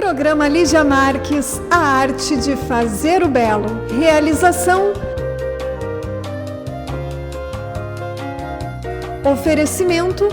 Programa Lígia Marques, a arte de fazer o belo. Realização. Oferecimento.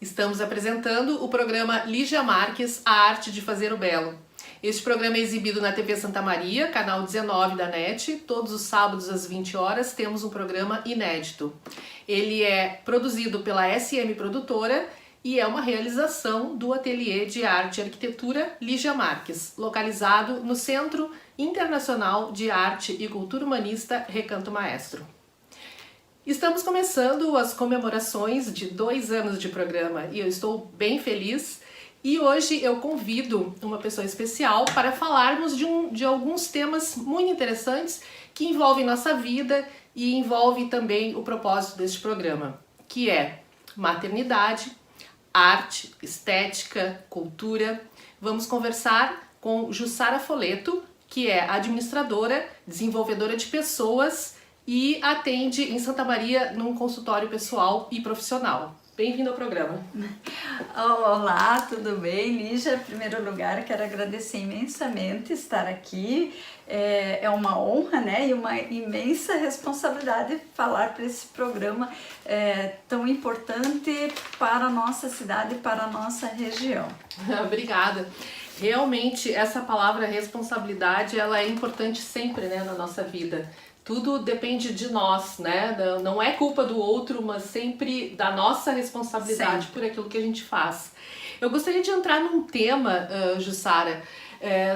Estamos apresentando o programa Lígia Marques, a arte de fazer o belo. Este programa é exibido na TV Santa Maria, canal 19 da NET. Todos os sábados às 20 horas temos um programa inédito. Ele é produzido pela SM Produtora e é uma realização do Ateliê de Arte e Arquitetura Lígia Marques, localizado no Centro Internacional de Arte e Cultura Humanista Recanto Maestro. Estamos começando as comemorações de 2 anos de programa e eu estou bem feliz. E hoje eu convido uma pessoa especial para falarmos de alguns temas muito interessantes que envolvem nossa vida e envolvem também o propósito deste programa, que é maternidade, arte, estética, cultura. Vamos conversar com Jussara Foleto, que é administradora, desenvolvedora de pessoas e atende em Santa Maria num consultório pessoal e profissional. Bem-vindo ao programa. Olá, tudo bem, Lígia? Em primeiro lugar, quero agradecer imensamente estar aqui. É uma honra, né, e uma imensa responsabilidade falar para esse programa tão importante para a nossa cidade e para a nossa região. Obrigada. Realmente, essa palavra responsabilidade, ela é importante sempre, né, na nossa vida. Tudo depende de nós, né? Não é culpa do outro, mas sempre da nossa responsabilidade por aquilo que a gente faz. Eu gostaria de entrar num tema, Jussara,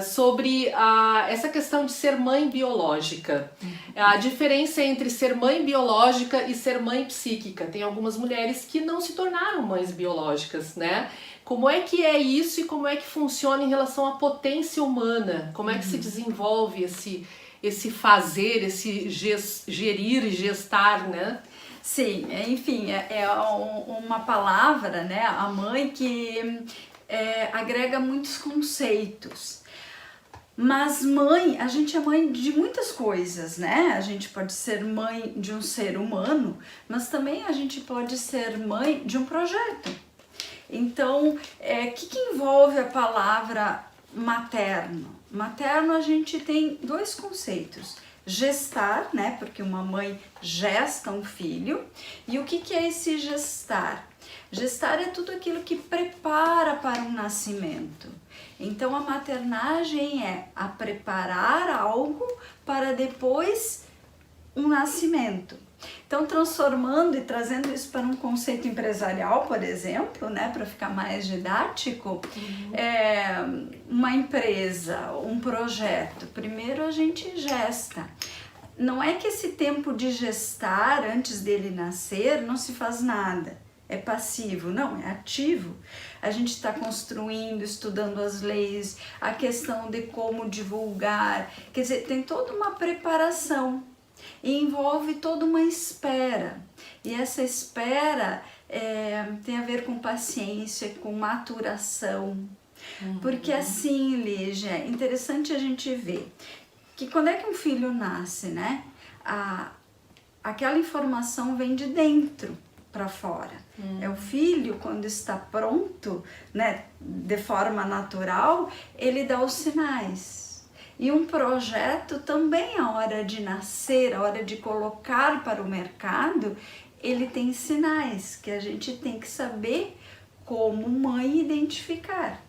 sobre essa questão de ser mãe biológica. A diferença entre ser mãe biológica e ser mãe psíquica. Tem algumas mulheres que não se tornaram mães biológicas, né? Como é que é isso e como é que funciona em relação à potência humana? Como é que se desenvolve esse fazer, esse gerir e gestar, né? Sim, enfim, é uma palavra, né, a mãe, que agrega muitos conceitos. Mas mãe, a gente é mãe de muitas coisas, né? A gente pode ser mãe de um ser humano, mas também a gente pode ser mãe de um projeto. Então, o que envolve a palavra materno? Materno, a gente tem 2 conceitos. Gestar, né? Porque uma mãe gesta um filho. E o que é esse gestar? Gestar é tudo aquilo que prepara para um nascimento. Então, a maternagem é a preparar algo para depois um nascimento. Então, transformando e trazendo isso para um conceito empresarial, por exemplo, né, para ficar mais didático, uma empresa, um projeto, primeiro a gente gesta. Não é que esse tempo de gestar, antes dele nascer, não se faz nada, é passivo, não, é ativo. A gente está construindo, estudando as leis, a questão de como divulgar, quer dizer, tem toda uma preparação. E envolve toda uma espera, e essa espera tem a ver com paciência, com maturação, porque assim, Lígia, é interessante a gente ver que quando é que um filho nasce, né? Aquela informação vem de dentro para fora. É o filho, quando está pronto, né, de forma natural, ele dá os sinais. E um projeto também, a hora de nascer, a hora de colocar para o mercado, ele tem sinais que a gente tem que saber como mãe identificar.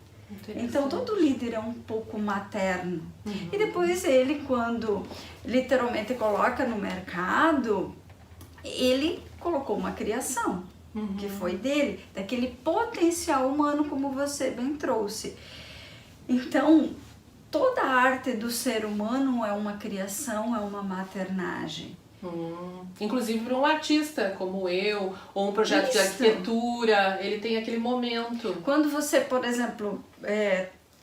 Então todo líder é um pouco materno. E depois ele, quando literalmente coloca no mercado, ele colocou uma criação. que foi dele, daquele potencial humano, como você bem trouxe. Então, toda a arte do ser humano é uma criação, é uma maternagem. Inclusive para um artista como eu, ou um projeto de arquitetura, ele tem aquele momento. Quando você, por exemplo,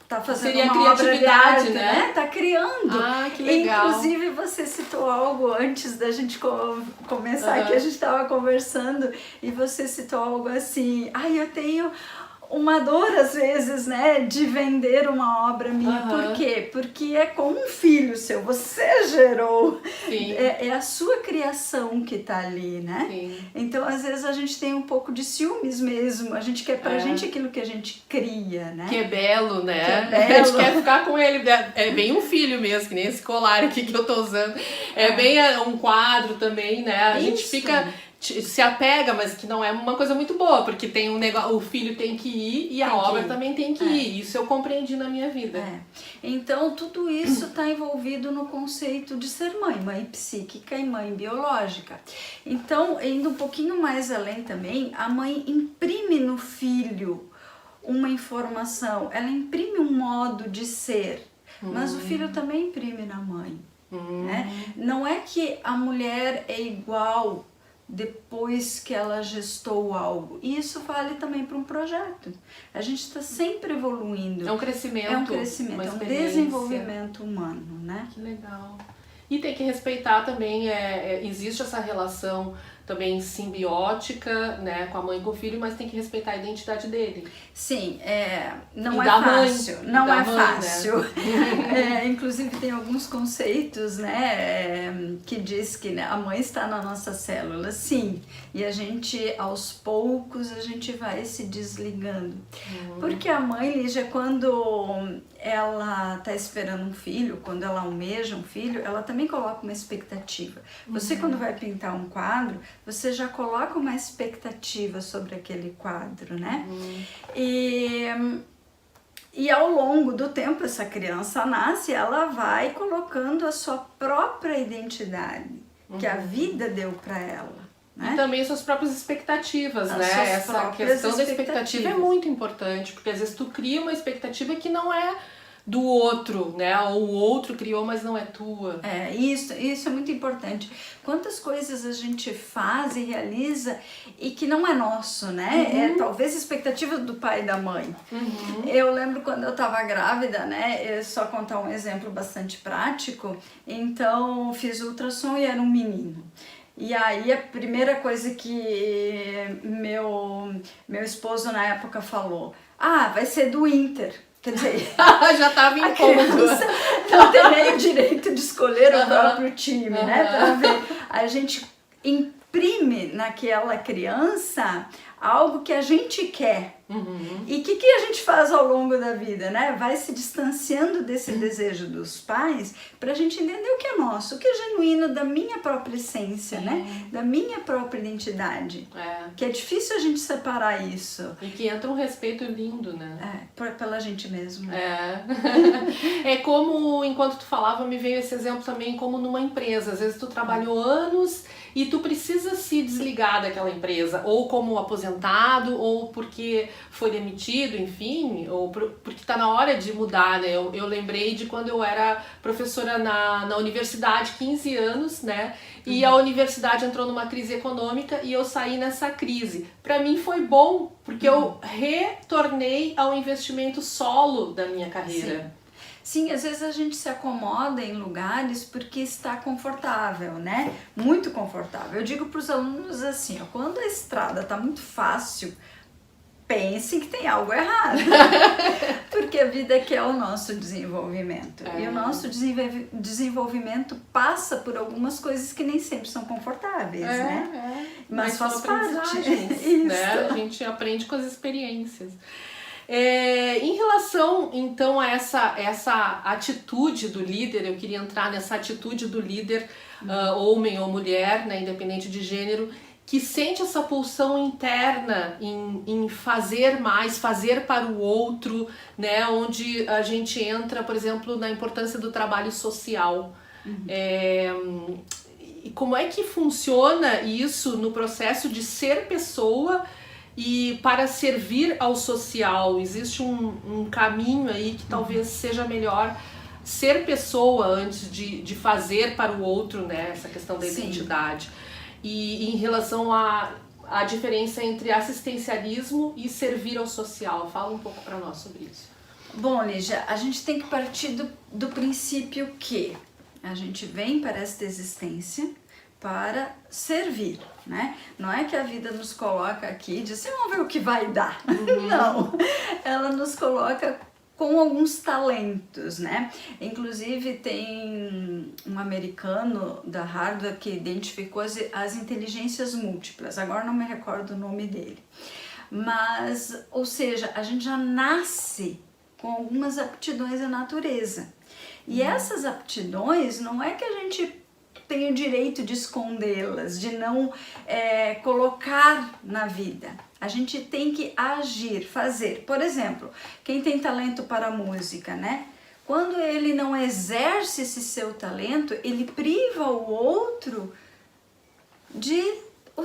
tá fazendo Seria uma obra de arte, né? Tá criando. Ah, que legal. Inclusive, você citou algo antes da gente começar aqui, a gente estava conversando, e você citou algo assim, eu tenho uma dor às vezes, né, de vender uma obra minha. Por quê? Porque é como um filho seu, você gerou. Sim. É a sua criação que tá ali, né? Sim. Então, às vezes, a gente tem um pouco de ciúmes mesmo. A gente quer pra gente aquilo que a gente cria, né? Que é belo, né? Que é belo. A gente quer ficar com ele. É bem um filho mesmo, que nem esse colar aqui que eu tô usando. É bem um quadro também, né? A gente fica... se apega, mas que não é uma coisa muito boa, porque tem um negócio, o filho tem que ir e a obra também tem que ir. Isso eu compreendi na minha vida. Então, tudo isso está envolvido no conceito de ser mãe, mãe psíquica e mãe biológica. Então, indo um pouquinho mais além também, a mãe imprime no filho uma informação, ela imprime um modo de ser, mas o filho também imprime na mãe. Né? Não é que a mulher é igual depois que ela gestou algo. E isso vale também para um projeto. A gente está sempre evoluindo. É um crescimento. É um crescimento, é um desenvolvimento humano, né? Que legal. E tem que respeitar também, existe essa relação também simbiótica, né, com a mãe e com o filho, mas tem que respeitar a identidade dele. Sim, não é fácil, não é fácil. Né? Inclusive tem alguns conceitos, né, que diz que a mãe está na nossa célula, sim, e a gente, aos poucos, a gente vai se desligando. Porque a mãe, Lígia, quando ela está esperando um filho, quando ela almeja um filho, ela também coloca uma expectativa. Você, quando vai pintar um quadro, você já coloca uma expectativa sobre aquele quadro, né? E ao longo do tempo, essa criança nasce, ela vai colocando a sua própria identidade, que a vida deu para ela. Né? E também suas próprias expectativas, né? Essa questão da expectativa é muito importante, porque às vezes tu cria uma expectativa que não é do outro, né? Ou o outro criou, mas não é tua. Isso é muito importante. Quantas coisas a gente faz e realiza e que não é nosso, né? Talvez a expectativa do pai e da mãe. Eu lembro quando eu estava grávida, né? Eu só contar um exemplo bastante prático. Então, fiz ultrassom e era um menino. E aí a primeira coisa que meu esposo na época falou, vai ser do Inter. Quer dizer, já estava em ponto. Não tem nem o direito de escolher o próprio time, né? Pra ver. A gente imprime naquela criança algo que a gente quer. E o que a gente faz ao longo da vida, né? Vai se distanciando desse desejo dos pais pra gente entender o que é nosso, o que é genuíno da minha própria essência, né? Da minha própria identidade. Que é difícil a gente separar isso. E que entra um respeito lindo, né? Pela gente mesmo. É como, enquanto tu falava, me veio esse exemplo também como numa empresa. Às vezes tu trabalhou anos e tu precisa se desligar daquela empresa, ou como aposentado, ou porque foi demitido, enfim, ou porque tá na hora de mudar, né? Eu lembrei de quando eu era professora na universidade, 15 anos, né? E a universidade entrou numa crise econômica e eu saí nessa crise. Para mim foi bom, porque eu retornei ao investimento solo da minha carreira. Sim, às vezes a gente se acomoda em lugares porque está confortável, né? Muito confortável. Eu digo para os alunos assim, quando a estrada está muito fácil, pensem que tem algo errado. Porque a vida quer o nosso desenvolvimento. E o nosso desenvolvimento passa por algumas coisas que nem sempre são confortáveis, né? Mas faz parte. Isso. Né? A gente aprende com as experiências. Em relação, então, a essa atitude do líder, eu queria entrar nessa atitude do líder, homem ou mulher, né, independente de gênero, que sente essa pulsão interna em fazer mais, fazer para o outro, né, onde a gente entra, por exemplo, na importância do trabalho social. E como é que funciona isso no processo de ser pessoa e para servir ao social? Existe um caminho aí que talvez seja melhor ser pessoa antes de fazer para o outro, né? Essa questão da identidade. E em relação à diferença entre assistencialismo e servir ao social. Fala um pouco para nós sobre isso. Bom, Lígia, a gente tem que partir do princípio que a gente vem para esta existência para servir, né? Não é que a vida nos coloca aqui e diz, vamos ver o que vai dar. Não, ela nos coloca com alguns talentos, né? Inclusive tem um americano da Harvard que identificou as inteligências múltiplas, agora não me recordo o nome dele. Mas, ou seja, a gente já nasce com algumas aptidões da natureza. E essas aptidões não é que a gente tem o direito de escondê-las, de não colocar na vida. A gente tem que agir, fazer. Por exemplo, quem tem talento para a música, né? Quando ele não exerce esse seu talento, ele priva o outro de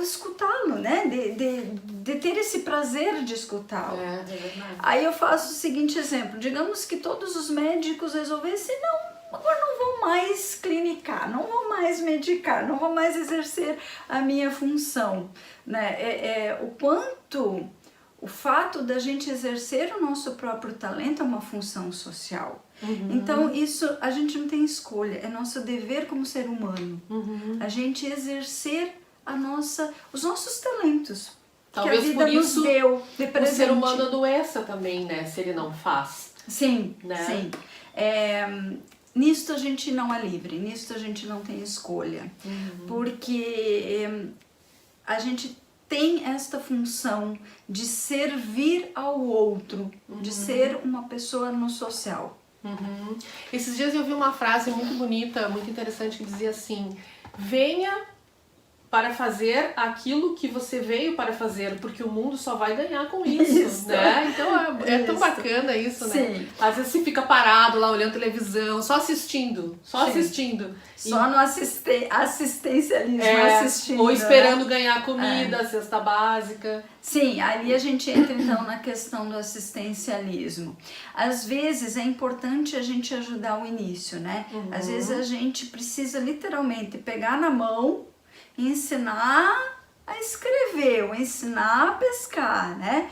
escutá-lo, né? De ter esse prazer de escutá-lo. É verdade. Aí eu faço o seguinte exemplo, digamos que todos os médicos resolvessem, não, agora não vou mais clinicar, não vou mais medicar, não vou mais exercer a minha função, né? O fato da gente exercer o nosso próprio talento é uma função social. Então isso a gente não tem escolha, é nosso dever como ser humano, a gente exercer os nossos talentos. Talvez que a vida por isso nos deu de o presente. ser humano adoeça também, né? Se ele não faz. Sim, né? sim. Nisto a gente não é livre, nisto a gente não tem escolha. Porque a gente tem esta função de servir ao outro, de ser uma pessoa no social. Esses dias eu vi uma frase muito bonita, muito interessante, que dizia assim: venha para fazer aquilo que você veio para fazer, porque o mundo só vai ganhar com isso, né? Então é tão bacana isso, né? Sim. Às vezes você fica parado lá olhando televisão, só assistindo. Só no assistencialismo, assistindo. Ou esperando ganhar comida, cesta básica. Sim, ali a gente entra então na questão do assistencialismo. Às vezes é importante a gente ajudar o início, né? Às vezes a gente precisa literalmente pegar na mão, ensinar a escrever, ou ensinar a pescar, né?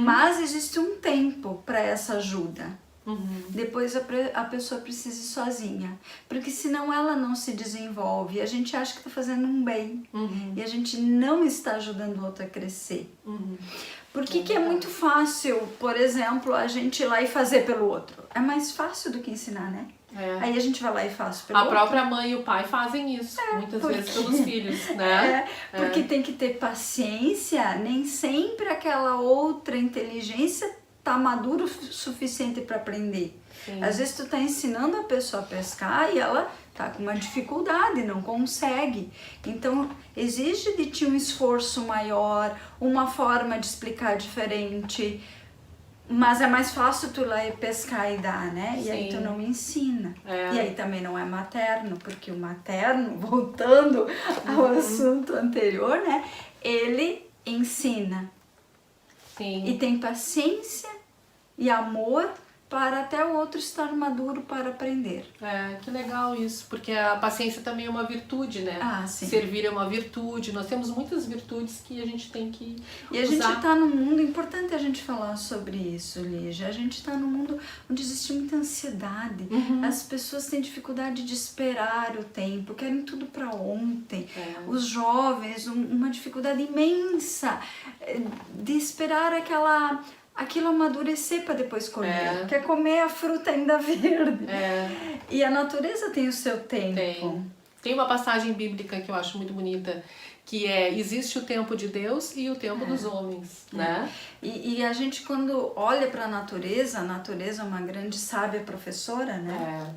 Mas existe um tempo para essa ajuda. Depois a pessoa precisa ir sozinha, porque senão ela não se desenvolve. A gente acha que está fazendo um bem e a gente não está ajudando o outro a crescer. Por que é muito fácil, por exemplo, a gente ir lá e fazer pelo outro? É mais fácil do que ensinar, né? Aí a gente vai lá e faz pelo outro. A própria mãe e o pai fazem isso, muitas vezes pelos filhos, né? Porque tem que ter paciência, nem sempre aquela outra inteligência tá maduro o suficiente para aprender. Às vezes tu tá ensinando a pessoa a pescar e ela tá com uma dificuldade, não consegue. Então exige de ti um esforço maior, uma forma de explicar diferente. Mas é mais fácil tu lá ir pescar e dar, né? E aí tu não ensina. E aí também não é materno, porque o materno, voltando ao assunto anterior, né? Ele ensina. E tem paciência e amor para até o outro estar maduro para aprender. Que legal isso, porque a paciência também é uma virtude, né? Sim. Servir é uma virtude, nós temos muitas virtudes que a gente tem que E a gente está num mundo, importante a gente falar sobre isso, Lígia, a gente está num mundo onde existe muita ansiedade, as pessoas têm dificuldade de esperar o tempo, querem tudo para ontem, os jovens, uma dificuldade imensa de esperar aquilo amadurecer para depois colher, quer comer a fruta ainda verde. E a natureza tem o seu tempo. Tem uma passagem bíblica que eu acho muito bonita, que existe o tempo de Deus e o tempo dos homens, né? E a gente, quando olha para a natureza é uma grande sábia professora, né?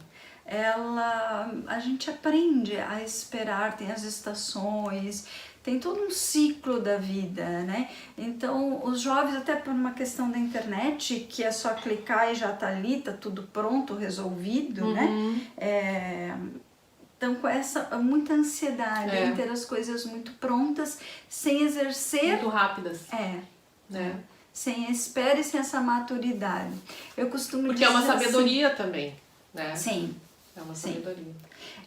A gente aprende a esperar, tem as estações, tem todo um ciclo da vida, né? Então, os jovens, até por uma questão da internet, que é só clicar e já tá ali, tá tudo pronto, resolvido, né? estão com muita ansiedade em ter as coisas muito prontas, sem exercer... Muito rápidas. Né? Sem a espera e sem essa maturidade. Eu costumo Porque dizer é uma sabedoria assim, também, né? Sim. É uma sabedoria.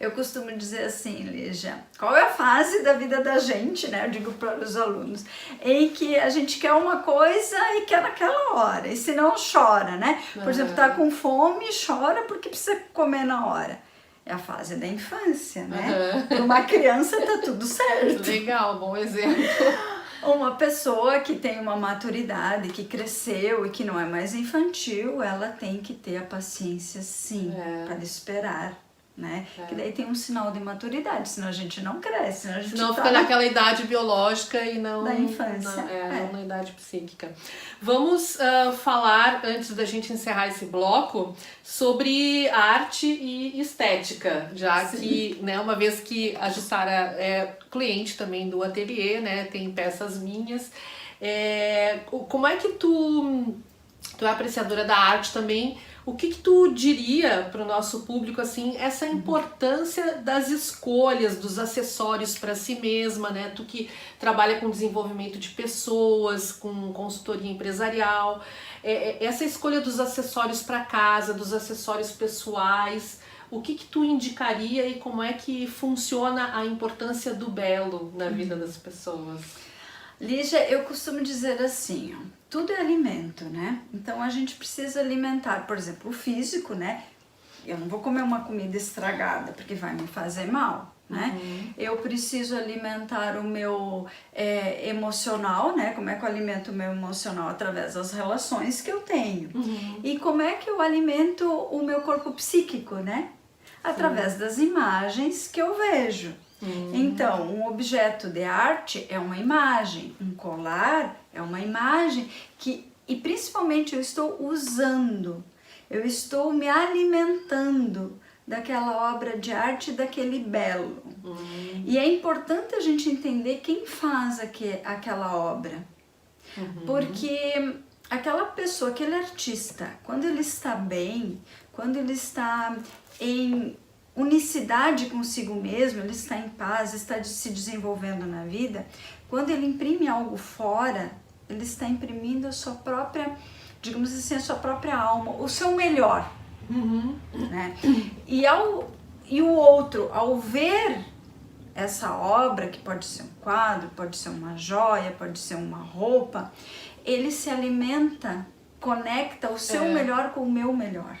Eu costumo dizer assim, Lígia, qual é a fase da vida da gente, né? Eu digo para os alunos, em que a gente quer uma coisa e quer naquela hora, e se não chora, né? Por exemplo, tá com fome, chora porque precisa comer na hora. É a fase da infância, né? Para uma criança tá tudo certo. Legal, bom exemplo. Uma pessoa que tem uma maturidade, que cresceu e que não é mais infantil, ela tem que ter a paciência, sim, para esperar, né? Que daí tem um sinal de maturidade, senão a gente não cresce, senão a gente Senão fica naquela idade biológica e não... Da infância. Não na idade psíquica. Vamos falar, antes da gente encerrar esse bloco, sobre arte e estética, já que, né, uma vez que a Jussara é cliente também do ateliê, né, tem peças minhas, como é que tu é apreciadora da arte também, o que tu diria para o nosso público, assim, essa importância das escolhas, dos acessórios para si mesma, né? Tu que trabalha com desenvolvimento de pessoas, com consultoria empresarial, essa escolha dos acessórios para casa, dos acessórios pessoais, o que tu indicaria e como é que funciona a importância do belo na vida das pessoas? Lígia, eu costumo dizer assim, ó, tudo é alimento, né? Então a gente precisa alimentar, por exemplo, o físico, né? Eu não vou comer uma comida estragada porque vai me fazer mal, né? Eu preciso alimentar o meu emocional, né? Como é que eu alimento o meu emocional? Através das relações que eu tenho. E como é que eu alimento o meu corpo psíquico, né? Através das imagens que eu vejo. Então, um objeto de arte é uma imagem, um colar é uma imagem e principalmente eu estou usando, eu estou me alimentando daquela obra de arte, daquele belo. E é importante a gente entender quem faz aquela obra, porque aquela pessoa, aquele artista, quando ele está bem, quando ele está em unicidade consigo mesmo, ele está em paz, está se desenvolvendo na vida, quando ele imprime algo fora, ele está imprimindo a sua própria, digamos assim, a sua própria alma, o seu melhor, né? E o outro, ao ver essa obra, que pode ser um quadro, pode ser uma joia, pode ser uma roupa, ele se alimenta, conecta o seu melhor com o meu melhor.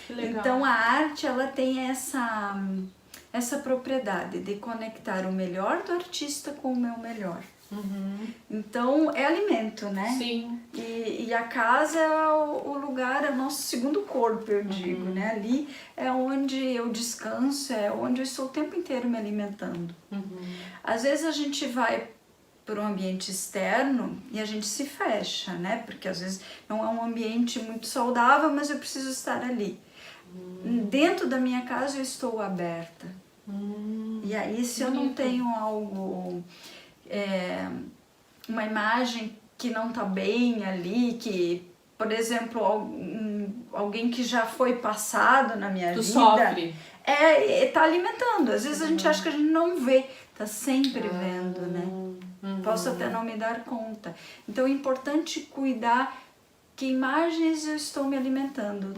Que legal. Então a arte, ela tem essa propriedade de conectar o melhor do artista com o meu melhor. Então é alimento, né? Sim. E a casa é o lugar, é o nosso segundo corpo, eu digo, né? Ali é onde eu descanso, é onde eu estou o tempo inteiro me alimentando. Às vezes a gente vai para um ambiente externo e a gente se fecha, né? Porque às vezes não é um ambiente muito saudável, mas eu preciso estar ali. Dentro da minha casa eu estou aberta. E aí se eu não tenho algo, uma imagem que não está bem ali, que, por exemplo, alguém que já foi passado na minha vida... sofre. Tá alimentando. Às vezes a gente acha que a gente não vê, tá sempre vendo, né? Posso até não me dar conta. Então é importante cuidar que imagens eu estou me alimentando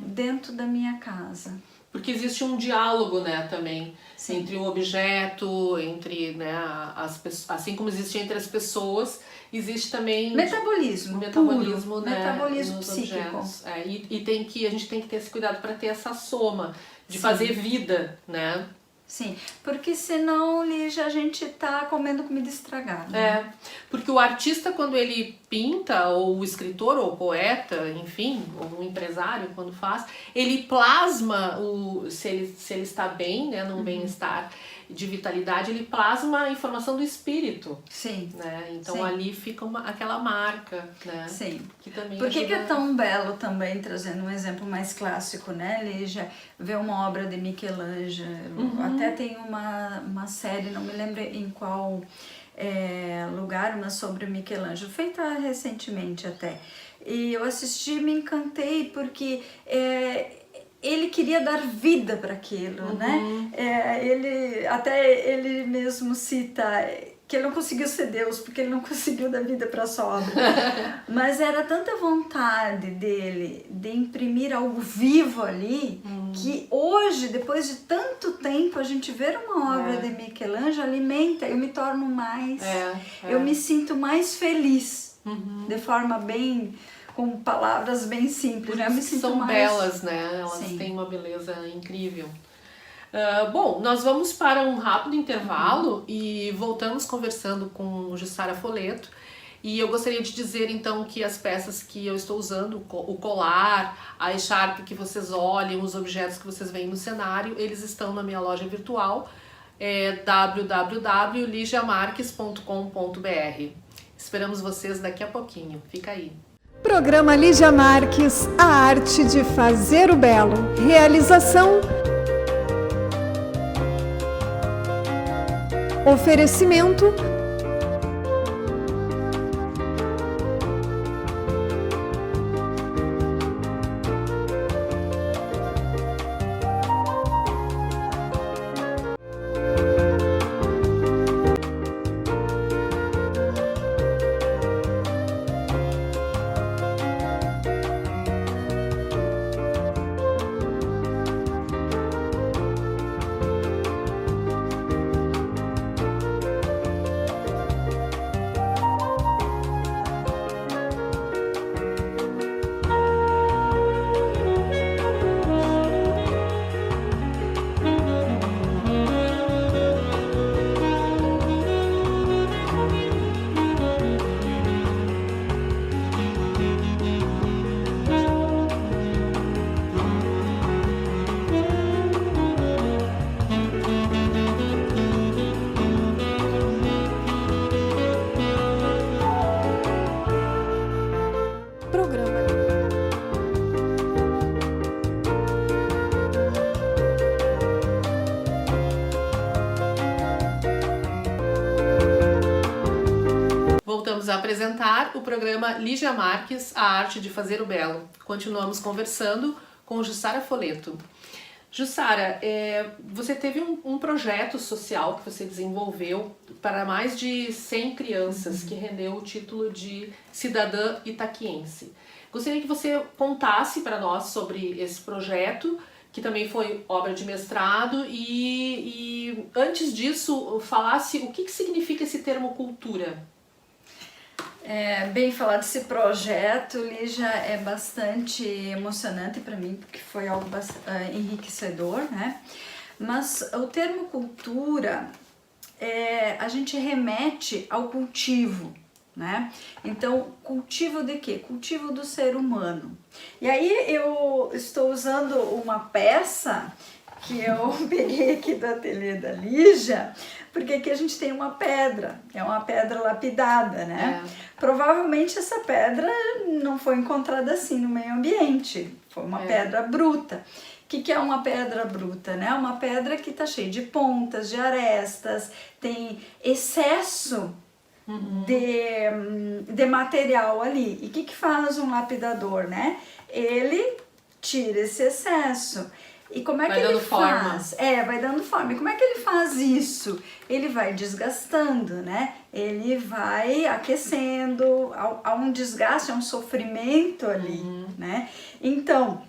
dentro da minha casa. Porque existe um diálogo, né, também, Sim. entre o objeto, entre, né, as pessoas, assim como existe entre as pessoas, existe também Metabolismo puro, né, metabolismo nos psíquico. objetos. A gente tem que ter esse cuidado para ter essa soma de fazer vida, né? Sim, porque senão, Lígia, a gente tá comendo comida estragada. Porque o artista, quando ele pinta, ou o escritor, ou o poeta, enfim, ou o empresário, quando faz, ele plasma, se ele está bem, né, num bem-estar de vitalidade, ele plasma a informação do espírito. Sim. Né? Então Sim. ali fica aquela marca, né? Sim. Que também Por que ajuda... é tão belo também, trazendo um exemplo mais clássico, né, Lígia? Ver uma obra de Michelangelo. Até tem uma série, não me lembro em qual lugar, mas sobre o Michelangelo, feita recentemente até. E eu assisti e me encantei, porque ele queria dar vida para aquilo, né? Ele mesmo cita que ele não conseguiu ser Deus, porque ele não conseguiu dar vida para a sua obra. Mas era tanta vontade dele de imprimir algo vivo ali, que hoje, depois de tanto tempo, a gente ver uma obra de Michelangelo alimenta, eu me torno mais, eu me sinto mais feliz, de forma bem, com palavras bem simples, né? Eu me sinto são mais... belas, né? Elas têm uma beleza incrível. Bom, nós vamos para um rápido intervalo e voltamos conversando com Jussara Folleto. E eu gostaria de dizer então que as peças que eu estou usando, o colar, a echarpe que vocês olham, os objetos que vocês veem no cenário, eles estão na minha loja virtual, www.ligiamarques.com.br. Esperamos vocês daqui a pouquinho. Fica aí. Programa Lígia Marques, a arte de fazer o belo. Realização: oferecimento Voltamos a apresentar o programa Lígia Marques, a arte de fazer o belo. Continuamos conversando com Jussara Folleto. Jussara, você teve um projeto social que você desenvolveu para mais de 100 crianças, que rendeu o título de cidadã itaquiense. Gostaria que você contasse para nós sobre esse projeto, que também foi obra de mestrado, e antes disso, falasse o que significa esse termo cultura. Bem, falar desse projeto, Lígia, é bastante emocionante para mim, porque foi algo enriquecedor, né? Mas o termo cultura, a gente remete ao cultivo, né? Então, cultivo de quê? Cultivo do ser humano. E aí eu estou usando uma peça que eu peguei aqui do ateliê da Lígia, porque aqui a gente tem uma pedra, é uma pedra lapidada, né? Provavelmente essa pedra não foi encontrada assim no meio ambiente, foi uma pedra bruta. O que é uma pedra bruta, né? Uma pedra que está cheia de pontas, de arestas, tem excesso de material ali. E o que faz um lapidador, né? Ele tira esse excesso. E como é que ele faz? Vai dando forma. E como é que ele faz isso? Ele vai desgastando, né? Ele vai aquecendo, há um desgaste, há um sofrimento ali, né? Então,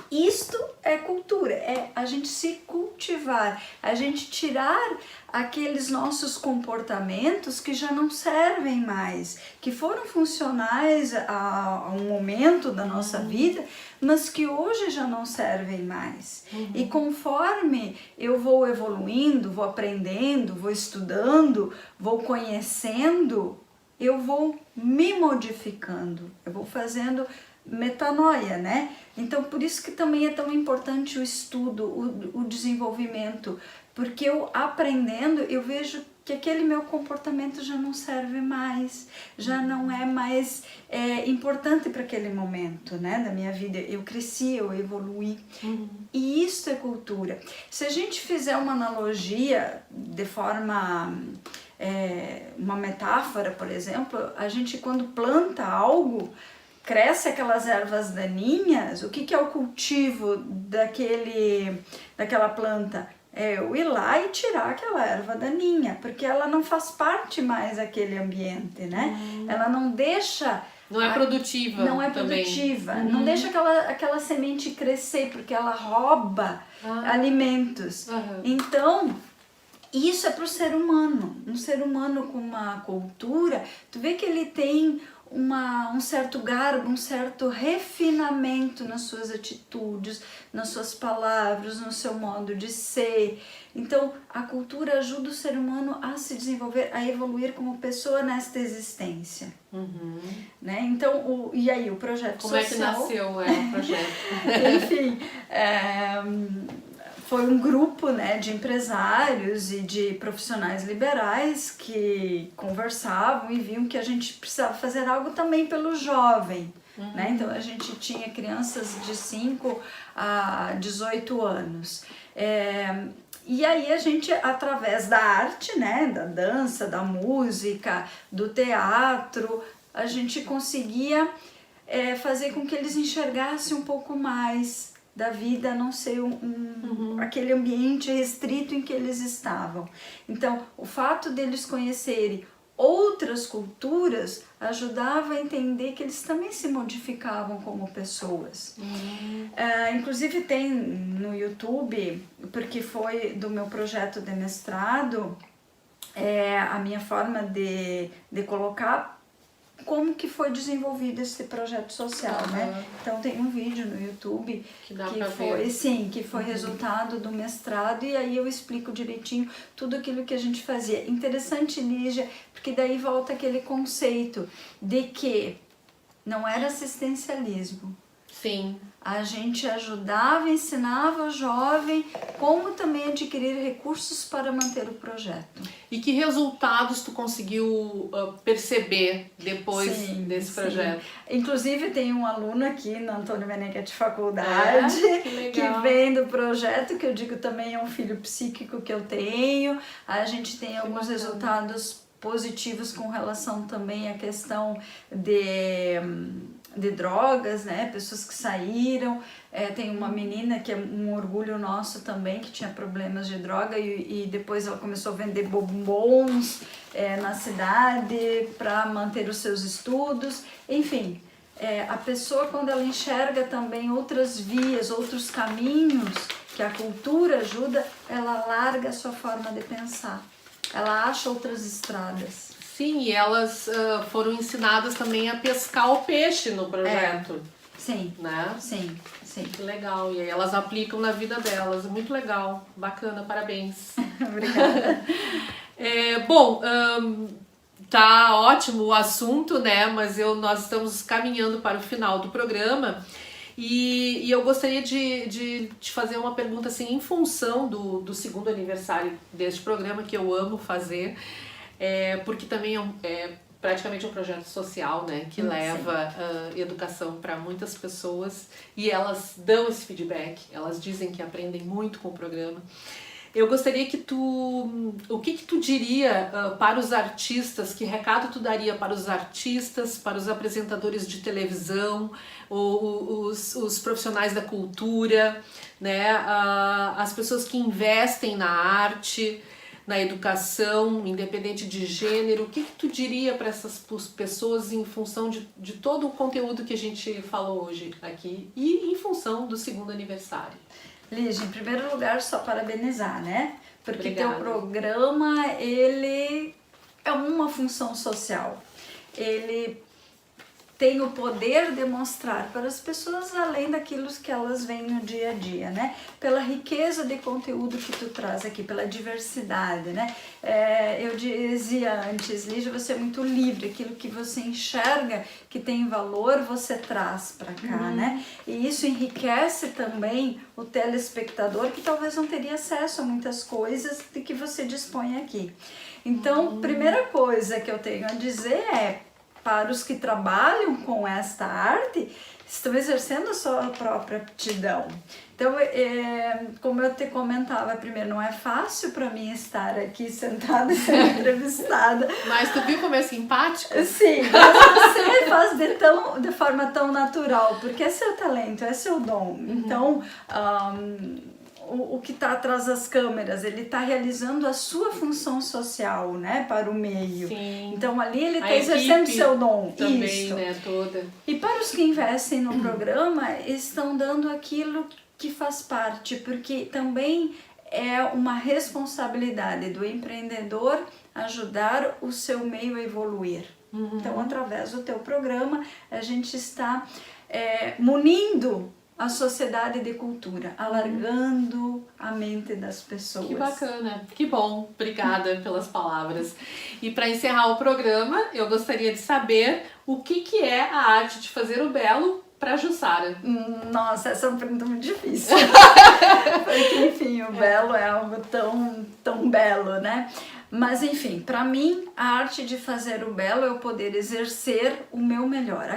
isto é cultura, é a gente se cultivar, a gente tirar aqueles nossos comportamentos que já não servem mais, que foram funcionais a um momento da nossa vida, mas que hoje já não servem mais. E conforme eu vou evoluindo, vou aprendendo, vou estudando, vou conhecendo, eu vou me modificando, eu vou fazendo metanoia, né? Então, por isso que também é tão importante o estudo, o desenvolvimento, porque eu aprendendo, eu vejo que aquele meu comportamento já não serve mais, já não é mais importante para aquele momento, né, da minha vida. Eu cresci, eu evoluí. E isso é cultura. Se a gente fizer uma analogia de forma, uma metáfora, por exemplo, a gente quando planta algo, cresce aquelas ervas daninhas, o que é o cultivo daquela planta? É eu ir lá e tirar aquela erva daninha, porque ela não faz parte mais daquele ambiente, né? Ela não deixa... Não é produtiva. Não é também. produtiva, não deixa aquela semente crescer, porque ela rouba alimentos. Então, isso é para o ser humano. Um ser humano com uma cultura, tu vê que ele tem um certo garbo, um certo refinamento nas suas atitudes, nas suas palavras, no seu modo de ser. Então, a cultura ajuda o ser humano a se desenvolver, a evoluir como pessoa nesta existência. Né? Então, e aí o projeto Como social... Como é que nasceu o projeto? Enfim, foi um grupo, né, de empresários e de profissionais liberais que conversavam e viam que a gente precisava fazer algo também pelo jovem. Né? Então a gente tinha crianças de 5 a 18 anos. E aí a gente, através da arte, né, da dança, da música, do teatro, a gente conseguia fazer com que eles enxergassem um pouco mais da vida, não ser aquele ambiente restrito em que eles estavam. Então, o fato deles conhecerem outras culturas ajudava a entender que eles também se modificavam como pessoas. Inclusive tem no YouTube, porque foi do meu projeto de mestrado, a minha forma de colocar como que foi desenvolvido esse projeto social, né? Então tem um vídeo no YouTube que foi resultado do mestrado, e aí eu explico direitinho tudo aquilo que a gente fazia. Interessante, Lígia, porque daí volta aquele conceito de que não era assistencialismo. Sim. A gente ajudava, ensinava o jovem como também adquirir recursos para manter o projeto. E que resultados tu conseguiu perceber depois desse projeto? Inclusive tem um aluno aqui na Antônio Meneghetti Faculdade que vem do projeto, que eu digo também é um filho psíquico que eu tenho. A gente tem alguns resultados positivos com relação também à questão de drogas, né? Pessoas que saíram. Tem uma menina que é um orgulho nosso também, que tinha problemas de droga e depois ela começou a vender bombons na cidade para manter os seus estudos. Enfim, a pessoa, quando ela enxerga também outras vias, outros caminhos que a cultura ajuda, ela larga a sua forma de pensar. Ela acha outras estradas. Sim, e elas foram ensinadas também a pescar o peixe no projeto. Sim, né? Sim. Que legal, e aí elas aplicam na vida delas, muito legal, bacana, parabéns. Obrigada. Bom, tá ótimo o assunto, né, mas nós estamos caminhando para o final do programa. E eu gostaria de te fazer uma pergunta assim, em função do segundo aniversário deste programa, que eu amo fazer, porque também é praticamente um projeto social, né, que leva educação para muitas pessoas e elas dão esse feedback, elas dizem que aprendem muito com o programa. Eu gostaria que o que tu diria para os artistas, que recado tu daria para os artistas, para os apresentadores de televisão, os profissionais da cultura, né, as pessoas que investem na arte, na educação, independente de gênero, o que tu diria para essas pessoas em função de todo o conteúdo que a gente falou hoje aqui e em função do segundo aniversário? Lígia, em primeiro lugar, só parabenizar, né? Porque Obrigada. teu programa, ele é uma função social. Ele tem o poder de mostrar para as pessoas além daquilo que elas veem no dia a dia, né? Pela riqueza de conteúdo que tu traz aqui, pela diversidade, né? Eu dizia antes, Lígia, você é muito livre, aquilo que você enxerga que tem valor, você traz para cá, né? E isso enriquece também o telespectador, que talvez não teria acesso a muitas coisas de que você dispõe aqui. Então, primeira coisa que eu tenho a dizer para os que trabalham com esta arte, estão exercendo a sua própria aptidão. Então, como eu te comentava, primeiro, não é fácil para mim estar aqui sentada e sendo entrevistada. Mas tu viu como é simpática? Sim, mas você faz de forma tão natural, porque é seu talento, é seu dom. Então, o que está atrás das câmeras, ele está realizando a sua função social, né, para o meio. Sim. Então ali ele está exercendo seu dom. Também, isso. né, toda. E para os que investem no programa, estão dando aquilo que faz parte, porque também é uma responsabilidade do empreendedor ajudar o seu meio a evoluir. Então, através do teu programa, a gente está munindo a sociedade de cultura, alargando a mente das pessoas. Que bacana, que bom, obrigada pelas palavras. E para encerrar o programa, eu gostaria de saber o que é a arte de fazer o belo para Jussara. Nossa, essa é uma pergunta muito difícil. Porque, enfim, o belo é algo tão belo, né? Mas, enfim, para mim, a arte de fazer o belo é eu poder exercer o meu melhor.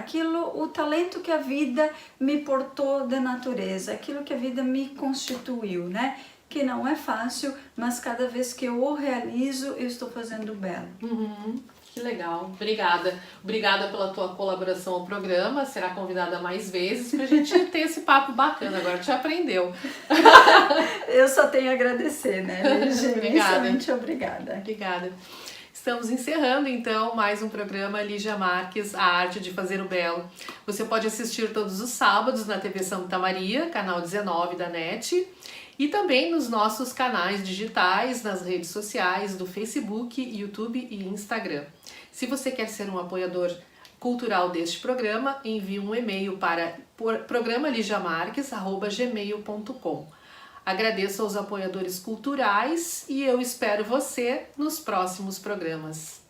O talento que a vida me portou de natureza, aquilo que a vida me constituiu, né? Que não é fácil, mas cada vez que eu o realizo, eu estou fazendo o belo. Que legal, obrigada. Obrigada pela tua colaboração ao programa, será convidada mais vezes pra gente ter esse papo bacana, agora tu já aprendeu. Eu só tenho a agradecer, né, Lígia? Obrigada. Imensamente obrigada. Obrigada. Estamos encerrando então mais um programa Lígia Marques, a arte de fazer o belo. Você pode assistir todos os sábados na TV Santa Maria, canal 19 da NET, e também nos nossos canais digitais, nas redes sociais do Facebook, YouTube e Instagram. Se você quer ser um apoiador cultural deste programa, envie um e-mail para programalijamarques@gmail.com. Agradeço aos apoiadores culturais e eu espero você nos próximos programas.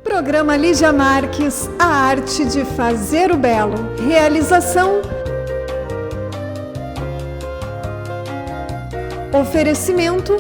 Programa Lígia Marques, a arte de fazer o belo. Realização. Oferecimento